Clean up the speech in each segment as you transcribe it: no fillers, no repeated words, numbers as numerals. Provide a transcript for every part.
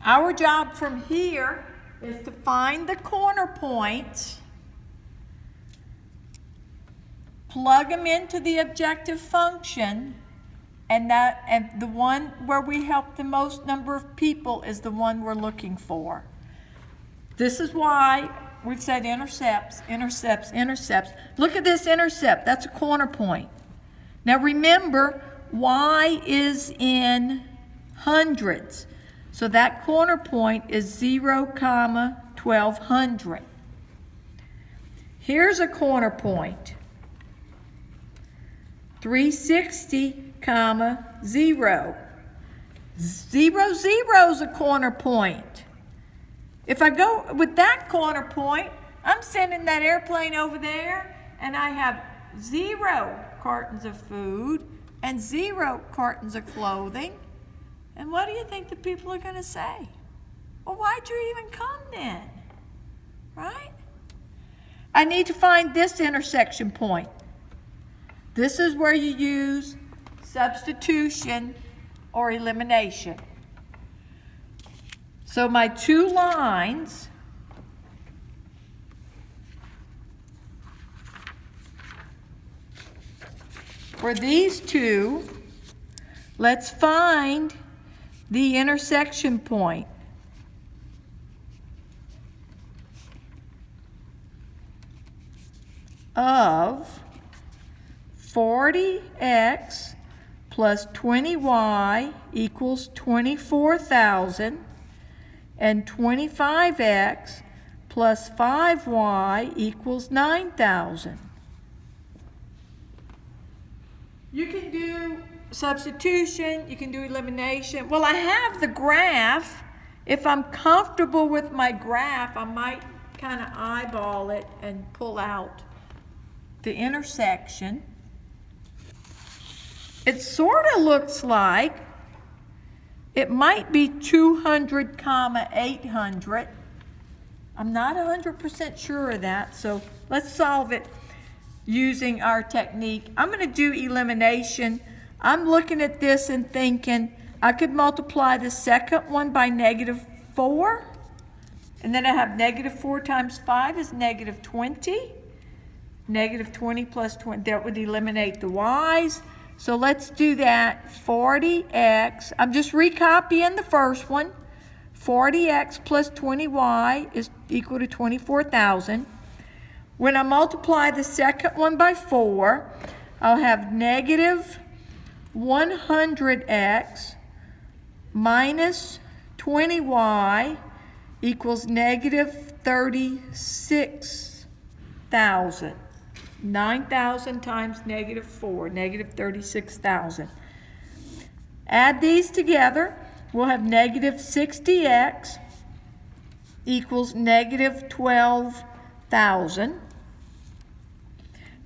Our job from here is to find the corner points, plug them into the objective function, and the one where we help the most number of people is the one we're looking for. This is why we've said intercepts, intercepts, intercepts. Look at this intercept. That's a corner point. Now remember, y is in hundreds. So that corner point is 0, 1200. Here's a corner point. 360, 0. 0, 0 is a corner point. If I go with that corner point, I'm sending that airplane over there, and I have 0 cartons of food and 0 cartons of clothing. And what do you think the people are going to say? Well, why'd you even come then? Right? I need to find this intersection point. This is where you use substitution or elimination. So my two lines for these two, let's find the intersection point. Of 40x plus 20y equals 24,000, and 25x plus 5y equals 9,000. You can do substitution, you can do elimination. Well, I have the graph. If I'm comfortable with my graph, I might kind of eyeball it and pull out the intersection. It sort of looks like it might be 200, 800. I'm not 100% sure of that, so let's solve it using our technique. I'm going to do elimination. I'm looking at this and thinking I could multiply the second one by -4, and then I have -4 times 5 is -20. -20 plus 20, that would eliminate the y's. So let's do that. 40x, I'm just recopying the first one. 40x plus 20y is equal to 24,000. When I multiply the second one by 4, I'll have -100x minus 20y equals -36,000. 9,000 times -4, -36,000. Add these together, we'll have -60x equals -12,000.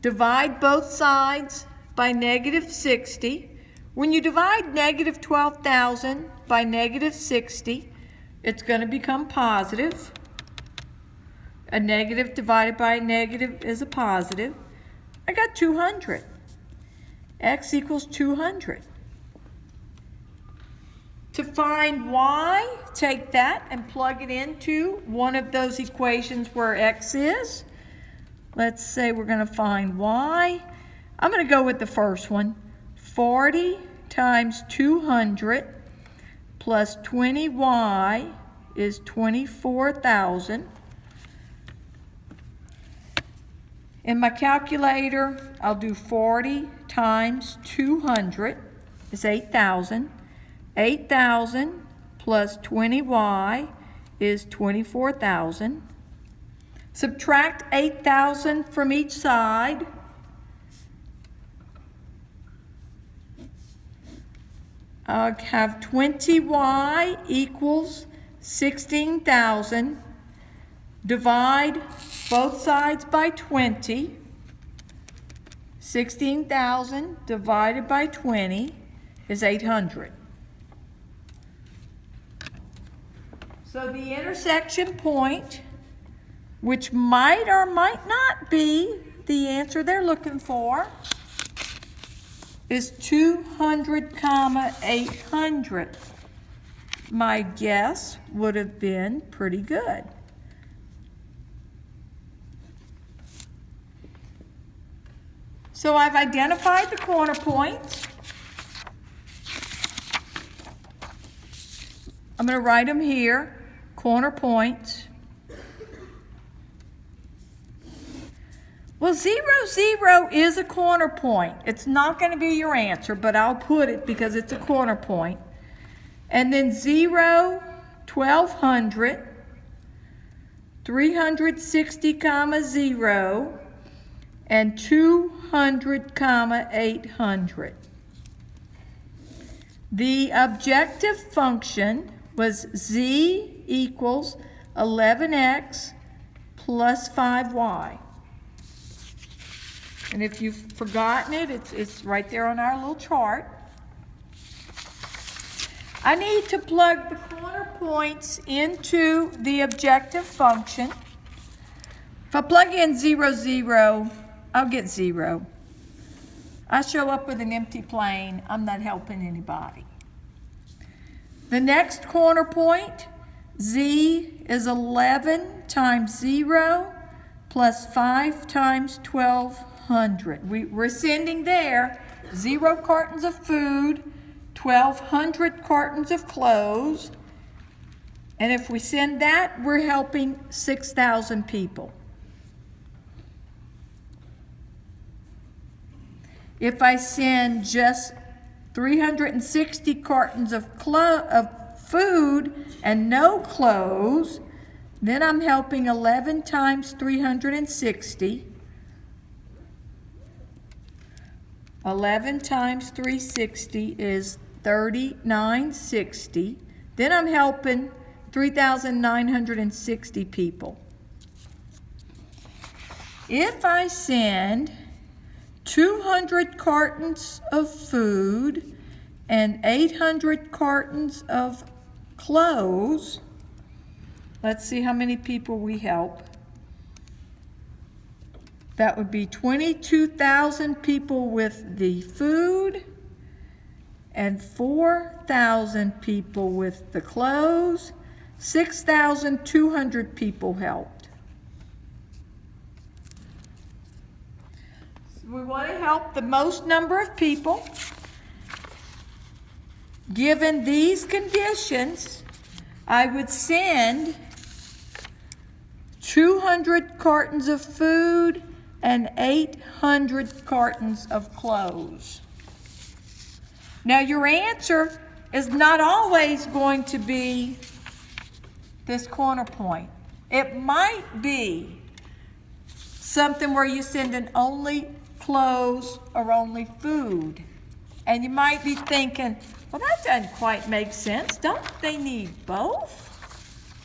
Divide both sides by -60. When you divide -12,000 by -60, it's going to become positive. A negative divided by a negative is a positive. I got 200. X equals 200. To find y, take that and plug it into one of those equations where x is. Let's say we're going to find y. I'm going to go with the first one. 40 times 200 plus 20y is 24,000. In my calculator, I'll do 40 times 200 is 8,000. 8,000 plus 20y is 24,000. Subtract 8,000 from each side. I'll have 20y equals 16,000. Divide both sides by 20. 16,000 divided by 20 is 800. So the intersection point, which might or might not be the answer they're looking for, is 200, 800. my guess would have been pretty good. So I've identified the corner points. I'm going to write them here, corner points. Well, 0, 0 is a corner point. It's not going to be your answer, but I'll put it because it's a corner point. And then 0, 1200, 360, 0, and 200, 800. The objective function was z equals 11x plus 5y. And if you've forgotten it, it's right there on our little chart. I need to plug the corner points into the objective function. If I plug in 0, 0, I'll get 0. I show up with an empty plane, I'm not helping anybody. The next corner point, z is 11 times 0 plus 5 times 1200. We're sending there 0 cartons of food, 1,200 cartons of clothes, and if we send that, we're helping 6,000 people. If I send just 360 cartons of food and no clothes, then I'm helping 11 times 360. 11 times 360 is 3,960. Then I'm helping 3,960 people. If I send 200 cartons of food and 800 cartons of clothes, let's see how many people we help. That would be 22,000 people with the food and 4,000 people with the clothes. 6,200 people helped. We want to help the most number of people. Given these conditions, I would send 200 cartons of food and 800 cartons of clothes. Now your answer is not always going to be this corner point. It might be something where you send in only clothes or only food. And you might be thinking, well, that doesn't quite make sense. Don't they need both?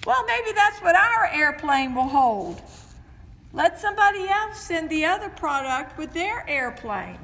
Well, maybe that's what our airplane will hold. Let somebody else send the other product with their airplane.